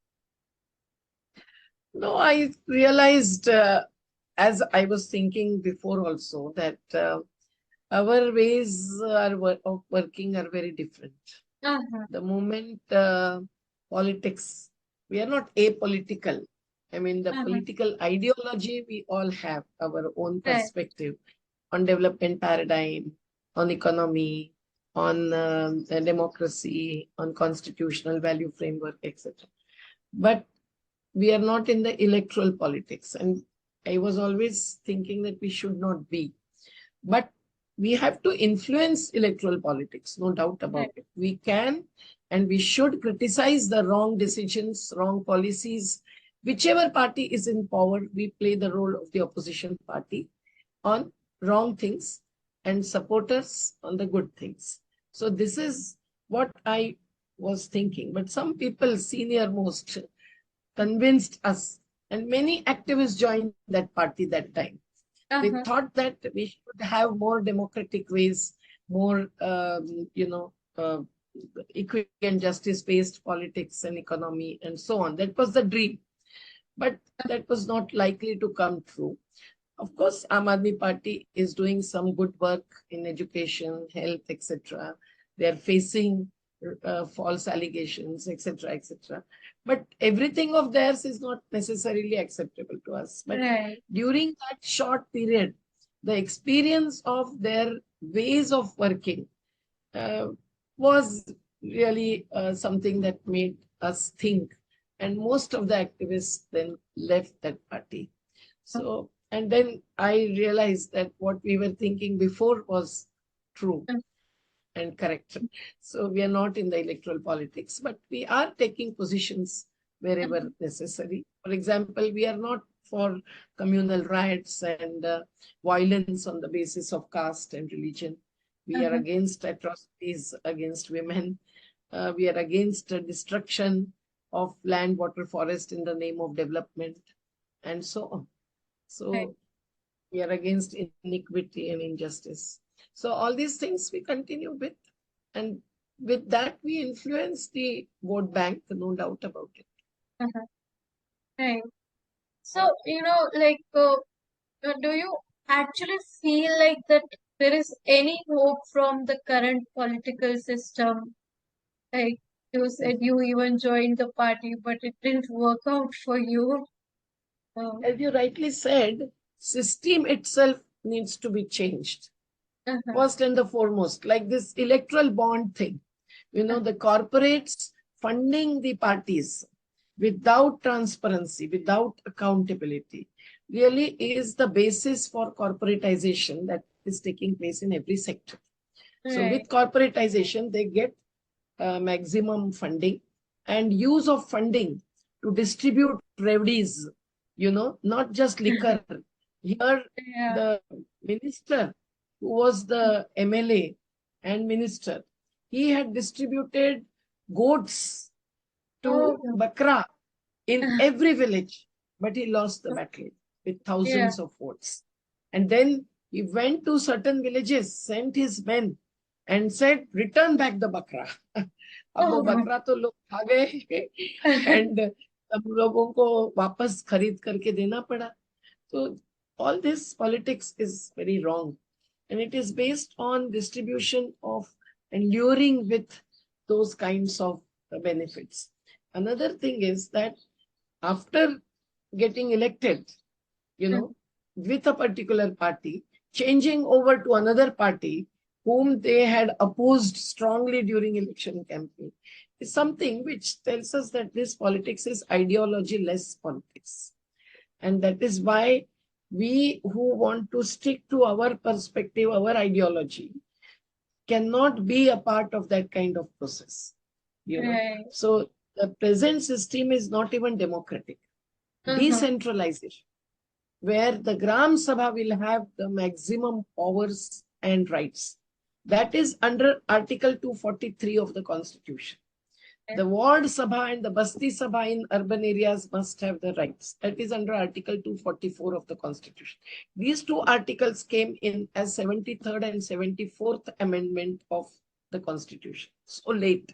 No, I realized, as I was thinking before also, that our ways of working are very different. The moment politics, we are not apolitical. I mean, the political ideology, we all have our own perspective on development paradigm, on economy, on democracy, on constitutional value framework, etc. But we are not in the electoral politics. And I was always thinking that we should not be. But we have to influence electoral politics, no doubt about it. We can and we should criticize the wrong decisions, wrong policies. Whichever party is in power, we play the role of the opposition party on wrong things and supporters on the good things. So this is what I was thinking. But some people, senior most, convinced us, and many activists joined that party that time. They thought that we should have more democratic ways, more, equity and justice-based politics and economy and so on. That was the dream. But that was not likely to come true. Of course, Aam Aadmi Party is doing some good work in education, health, etc. They are facing false allegations, etc., etc. But everything of theirs is not necessarily acceptable to us. But during that short period, the experience of their ways of working uh, was really something that made us think. And most of the activists then left that party. So, and then I realized that what we were thinking before was true and correct. So we are not in the electoral politics, but we are taking positions wherever necessary. For example, we are not for communal riots and violence on the basis of caste and religion. We are against atrocities against women. We are against the destruction of land, water, forest in the name of development, and so on. Right. So we are against iniquity and injustice. So all these things we continue with, and with that we influence the vote bank, no doubt about it. Uh-huh. Right. So, do you actually feel like that there is any hope from the current political system? Like you said, you even joined the party, but it didn't work out for you. As you rightly said, system itself needs to be changed. Uh-huh. First and the foremost, like this electoral bond thing, the corporates funding the parties without transparency, without accountability, really is the basis for corporatization that is taking place in every sector. So Right. with corporatization, they get maximum funding and use of funding to distribute revenues, not just liquor. Here, Yeah. the minister who was the MLA and minister, he had distributed goats to Oh. Bakra in every village, but he lost the battle with Yeah. thousands of votes. And then he went to certain villages, sent his men, and said, "Return back the bakra." अब वो Oh. बकरा तो लोग खा गए and सब लोगों को वापस खरीद करके देना पड़ा. So all this politics is very wrong, and it is based on distribution of and luring with those kinds of benefits. Another thing is that after getting elected, with a particular party, changing over to another party whom they had opposed strongly during election campaign is something which tells us that this politics is ideology less politics. And that is why we who want to stick to our perspective, our ideology, cannot be a part of that kind of process. Right. So the present system is not even democratic. Uh-huh. Decentralization, where the Gram Sabha will have the maximum powers and rights. That is under Article 243 of the Constitution. The Ward Sabha and the Basti Sabha in urban areas must have the rights. That is under Article 244 of the Constitution. These two articles came in as 73rd and 74th Amendment of the Constitution. So late.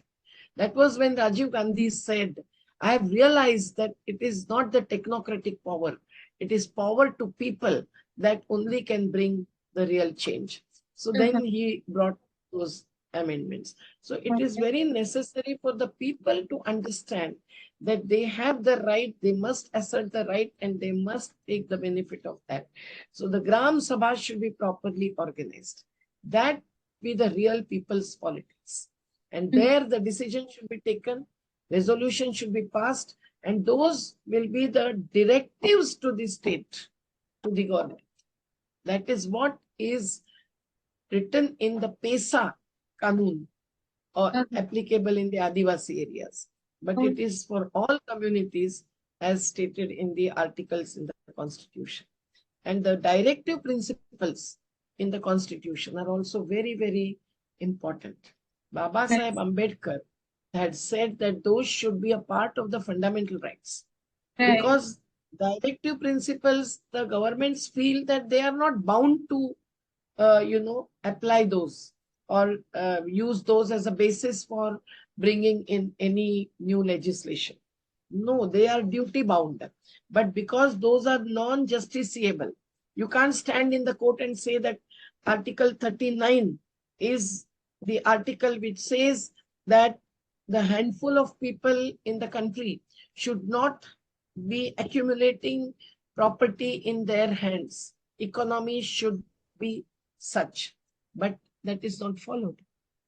That was when Rajiv Gandhi said, "I have realized that it is not the technocratic power, it is power to people that only can bring the real change." So Uh-huh. then he brought those amendments. So it is Okay. very necessary for the people to understand that they have the right, they must assert the right, and they must take the benefit of that. So the Gram Sabha should be properly organized. That be the real people's politics. And there the decision should be taken, resolution should be passed, and those will be the directives to the state, to the government. That is what is written in the PESA Kanun, or Okay. applicable in the Adivasi areas. But it is for all communities as stated in the articles in the Constitution. And the directive principles in the Constitution are also very, very important. Baba Sahib Ambedkar had said that those should be a part of the fundamental rights, Right. because directive principles, the governments feel that they are not bound to, apply those or use those as a basis for bringing in any new legislation. No, they are duty bound. But because those are non-justiciable, you can't stand in the court and say that Article 39 is the article which says that the handful of people in the country should not be accumulating property in their hands. Economy should be such. But that is not followed.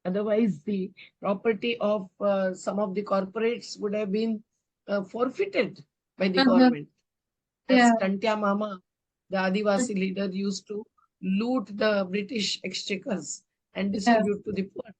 Otherwise, the property of some of the corporates would have been forfeited by the Uh-huh. government. Yeah. As Tantya Mama, the Adivasi leader, used to loot the British exchequers and Yeah. distribute to the poor.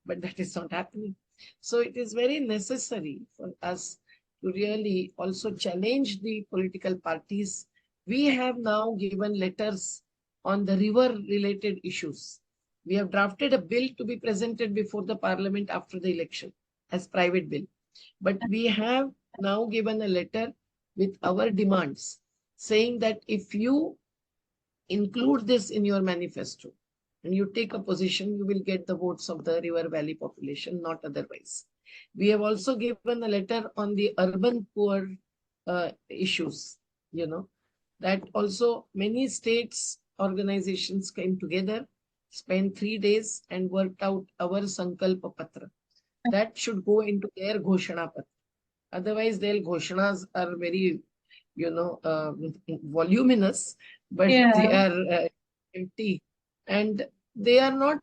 But that is not happening. So it is very necessary for us to really also challenge the political parties. We have now given letters on the river related issues. We have drafted a bill to be presented before the parliament after the election as private bill. But we have now given a letter with our demands saying that if you include this in your manifesto and you take a position, you will get the votes of the river valley population, not otherwise. We have also given a letter on the urban poor issues, you know, that also many states organizations came together, spent 3 days and worked out our Sankalpa Patra. That should go into their Ghoshana Patra. Otherwise, their Ghoshanas are very, voluminous, but they Yeah. are empty and they are not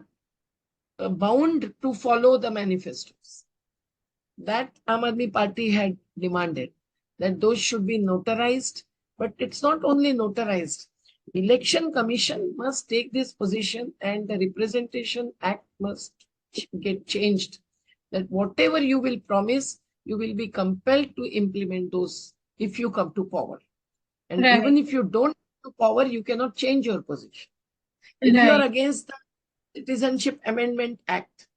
bound to follow the manifestos. That Aam Aadmi Party had demanded that those should be notarized, but it's not only notarized. Election Commission must take this position and the Representation Act must get changed. That whatever you will promise, you will be compelled to implement those if you come to power. And Right. even if you don't come to power, you cannot change your position. If you are Right. against the Citizenship Amendment Act,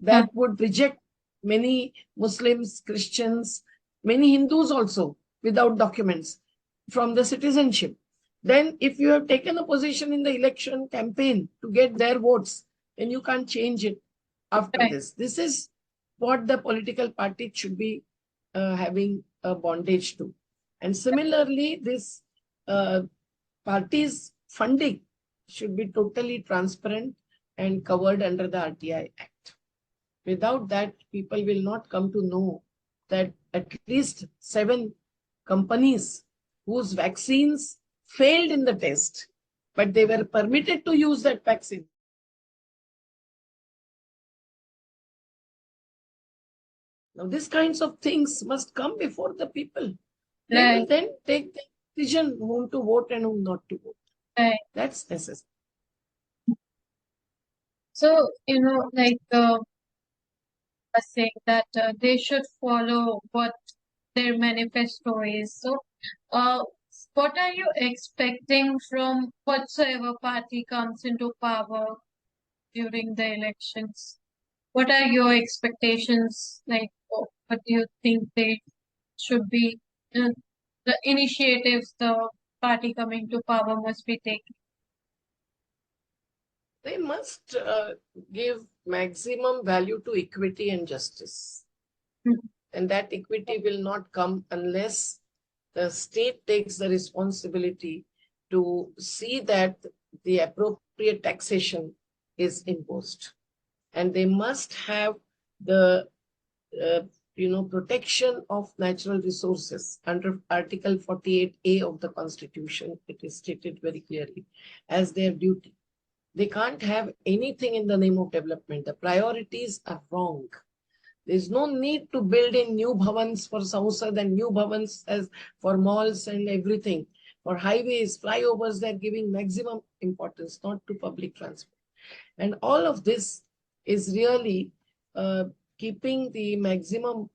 Uh, that would reject many Muslims, Christians, many Hindus also without documents from the citizenship. Then, if you have taken a position in the election campaign to get their votes, then you can't change it after right. this. This is what the political party should be having a bondage to. And similarly, this uh, party's funding should be totally transparent and covered under the RTI Act. Without that, people will not come to know that at least 7 companies whose vaccines failed in the test, but they were permitted to use that vaccine. Now, these kinds of things must come before the people. They will Right. then take the decision whom to vote and whom not to vote. Right. That's necessary. So, was saying that they should follow what their manifesto is. So, uh, what are you expecting from whatsoever party comes into power during the elections? What are your expectations? Like, what do you think they should be? The initiatives the party coming to power must be taking. They must give maximum value to equity and justice. Mhm. And that equity will not come unless the state takes the responsibility to see that the appropriate taxation is imposed. And they must have the uh, protection of natural resources under Article 48A of the Constitution. It is stated very clearly as their duty. They can't have anything in the name of development. The priorities are wrong. There's no need to build in new bhavans for Sansad and new bhavans as for malls and everything. For highways, flyovers, they're giving maximum importance, not to public transport. And all of this is really uh, keeping the maximum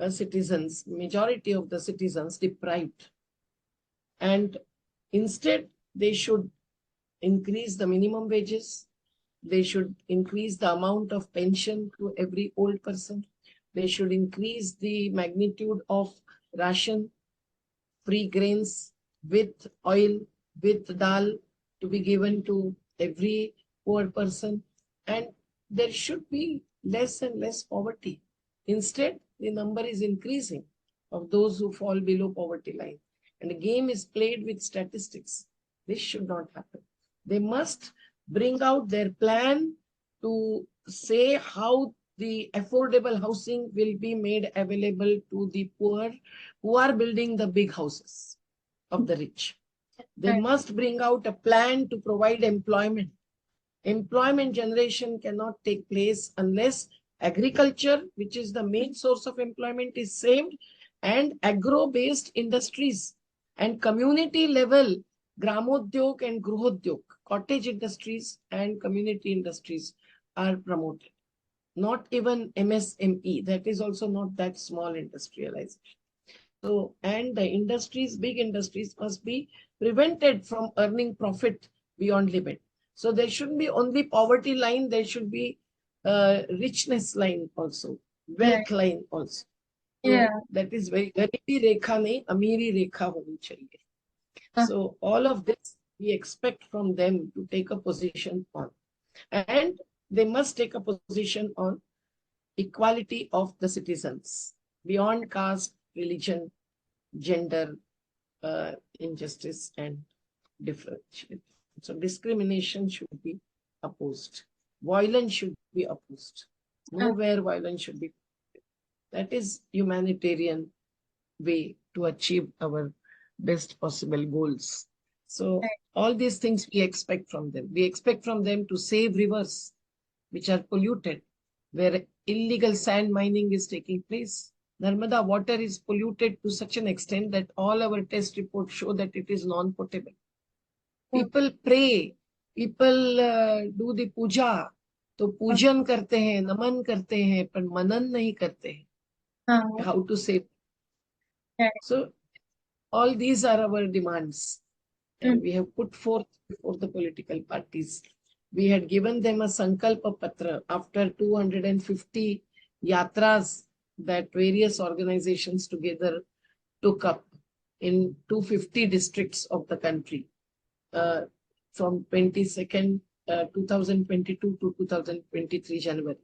citizens, majority of the citizens deprived. And instead, they should increase the minimum wages. They should increase the amount of pension to every old person. They should increase the magnitude of ration, free grains with oil, with dal to be given to every poor person. And there should be less and less poverty. Instead, the number is increasing of those who fall below poverty line. And the game is played with statistics. This should not happen. They must bring out their plan to say how the affordable housing will be made available to the poor who are building the big houses of the rich. They Right. must bring out a plan to provide employment Employment generation cannot take place unless agriculture, which is the main source of employment, is saved, and agro-based industries and community level gramodyog and gruhodyog, cottage industries and community industries are promoted. Not even MSME, that is also not that small industrialization. So, and the industries, big industries must be prevented from earning profit beyond limit. So there shouldn't be only poverty line, there should be richness line also, Right. wealth line also. Yeah. So that is very, garibi rekha nahi, amiri rekha honi chahiye. So all of this we expect from them to take a position on. And they must take a position on equality of the citizens beyond caste, religion, gender, injustice, and differentiation. So discrimination should be opposed. Violence should be opposed. Nowhere violence should be. That is humanitarian way to achieve our best possible goals. So all these things we expect from them. We expect from them to save rivers which are polluted, where illegal sand mining is taking place. Narmada water is polluted to such an extent that all our test reports show that it is non-potable. People pray, people do the puja, तो पूजन करते हैं, नमन करते हैं, पर मनन नहीं करते हैं. How to save. So all these are our demands, and we have put forth before the political parties. We had given them a Sankalpa Patra after 250 yatras that various organizations together took up in 250 districts of the country from 22nd, 2022 to 2023 January.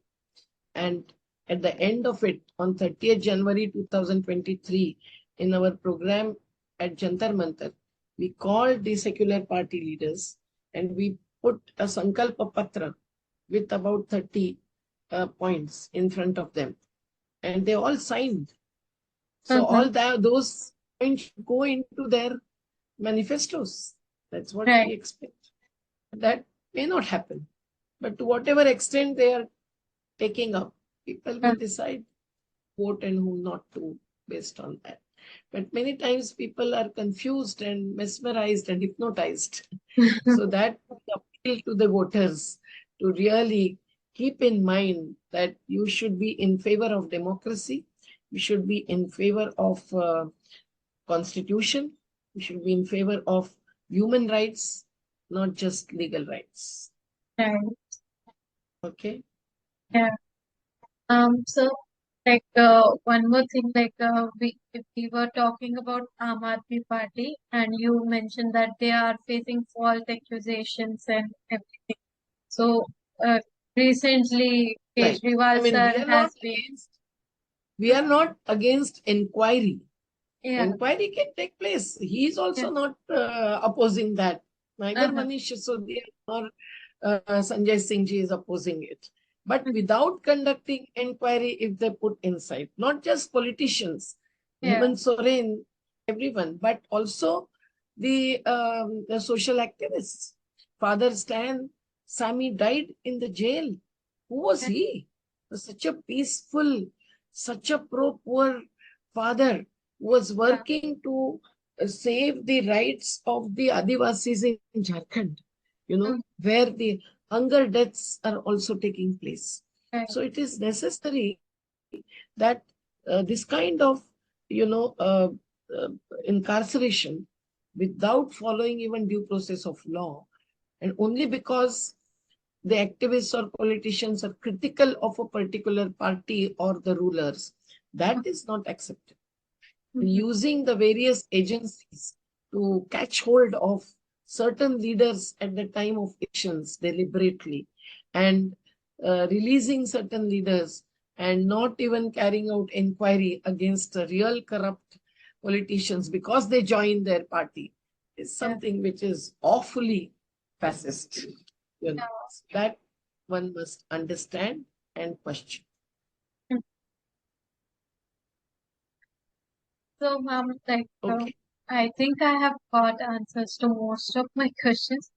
And at the end of it, on 30th January 2023, in our program at Jantar Mantar, we called the secular party leaders and we put a Sankalpa Patra with about 30 points in front of them. And they all signed. So all those points go into their manifestos. That's what we expect. That may not happen. But to whatever extent they are taking up, people will decide vote and whom not to based on that. But many times people are confused and mesmerized and hypnotized. So that appeal to the voters to really keep in mind that you should be in favor of democracy, you should be in favor of constitution, you should be in favor of human rights, not just legal rights. Right. Okay. Yeah. So like one more thing, like if we were talking about Aam Aadmi Party, and you mentioned that they are facing false accusations and everything. So recently, Right. I Kejriwal mean, sir has been. We are not against inquiry. Yeah. Inquiry can take place. He is also not opposing that. Neither Manish Sisodia nor Sanjay Singh ji is opposing it. But without conducting inquiry, if they put inside, not just politicians, Hemant Soren, everyone, but also the social activists. Father Stan Sami died in the jail. Who was he? Such a peaceful, such a pro-poor father who was working to save the rights of the Adivasis in Jharkhand, where the hunger deaths are also taking place. So it is necessary that this kind of, incarceration without following even due process of law, and only because the activists or politicians are critical of a particular party or the rulers, that is not accepted. Using the various agencies to catch hold of certain leaders at the time of elections deliberately, and releasing certain leaders and not even carrying out inquiry against the real corrupt politicians because they join their party is something which is awfully fascist. That one must understand and question. So, ma'am, like, Okay. I think I have got answers to most of my questions.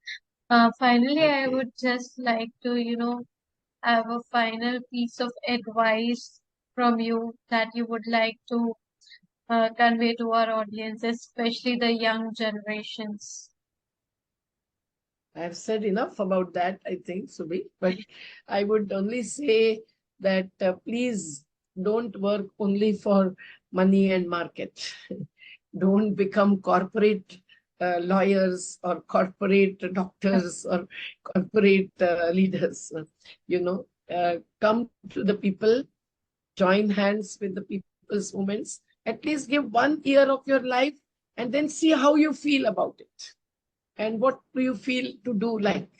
Finally, I Okay. would just like to, have a final piece of advice from you that you would like to convey to our audience, especially the young generations. I've said enough about that, I think, Subhi. But I would only say that please don't work only for money and market. Don't become corporate lawyers or corporate doctors or corporate leaders. Come to the people, join hands with the people's movements. At least give 1 year of your life and then see how you feel about it and what do you feel to do like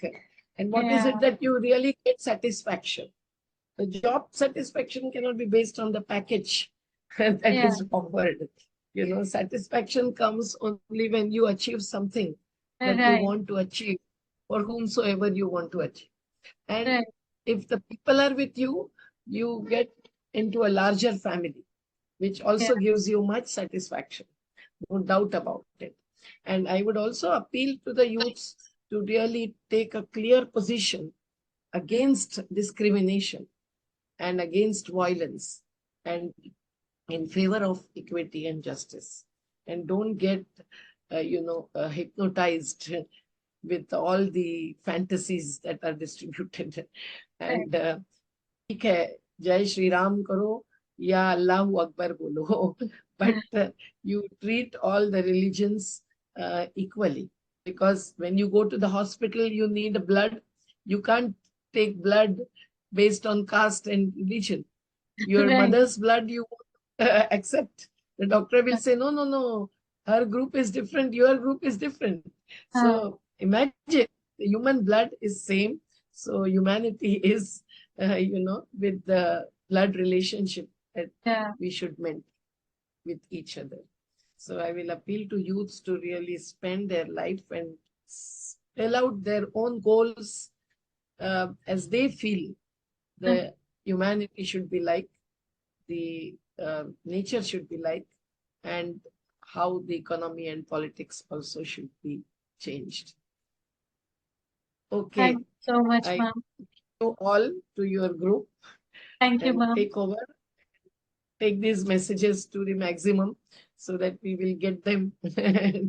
and what is Yeah, it that you really get satisfaction. The job satisfaction cannot be based on the package that yeah, is offered. Satisfaction comes only when you achieve something that you right, want to achieve for whomsoever you want to achieve. And right, if the people are with you, you get into a larger family, which yeah, also gives you much satisfaction, no doubt about it. And I would also appeal to the youths to really take a clear position against discrimination and against violence and in favor of equity and justice. And don't get, hypnotized with all the fantasies that are distributed. right, And ठीक है, जय श्री राम करो या अल्लाह अकबर बोलो, but you treat all the religions equally, because when you go to the hospital you need blood. You can't take blood based on caste and religion. Your right, mother's blood you accept. The doctor will say, no, no, no, her group is different, your group is different. uh, So imagine the human blood is same. So humanity is, with the blood relationship that yeah, we should maintain with each other. So I will appeal to youths to really spend their life and spell out their own goals as they feel the humanity should be like, the nature should be like, and how the economy and politics also should be changed. thank Okay, you so much, I ma'am. go all to your group Thank you, and ma'am. take these messages to the maximum so that we will get them to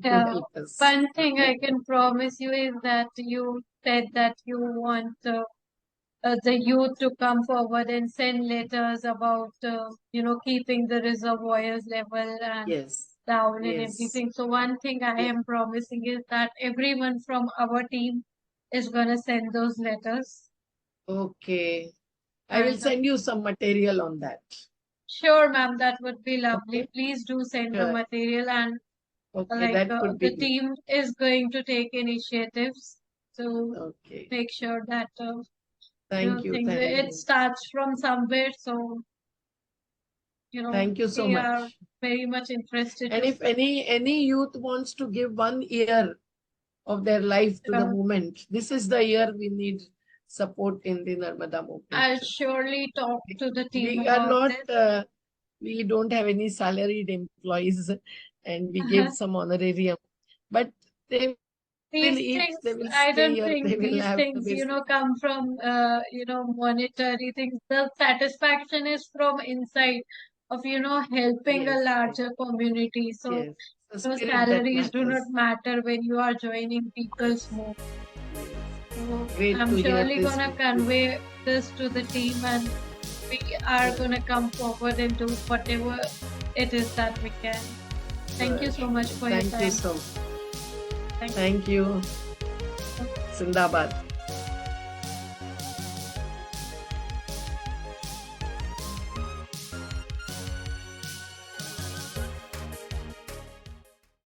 Yeah, help us. one thing Okay. I can promise you is that you said that you want the youth to come forward and send letters about, keeping the reservoirs level and Yes. down and Yes. everything. So one thing I Yes. am promising is that everyone from our team is gonna send those letters. Okay. I will And send you some material on that. sure, ma'am, that would be lovely. Okay. Please do send the Sure. material, and Okay. That could the be good. team is going to take initiatives to Okay. make sure that Thank you. things Thank it you. starts from somewhere. So Thank you so we are much. very much interested And to if any youth wants to give 1 year of their life to the uh, movement, this is the year we need support in the Narmada I'll movement. surely talk to the team We are about not, this. we don't have any salaried employees and we give some honorarium, but they will eat, they will These stay things, here, they I will don't have the think these basic. things, come from, monetary things. The satisfaction is from inside of, helping a Yes, yes, larger community. So, yes. The spirit that salaries do not matters. matter when you are joining people's Yes, move. yes. So, Great I'm to hear surely this gonna from you. convey this to the team, and we are Sure, gonna come forward and do whatever it is that we can. Thank sure, you so much sure. for your Thank you time. so much. Thank Thank you. you. Zindabad.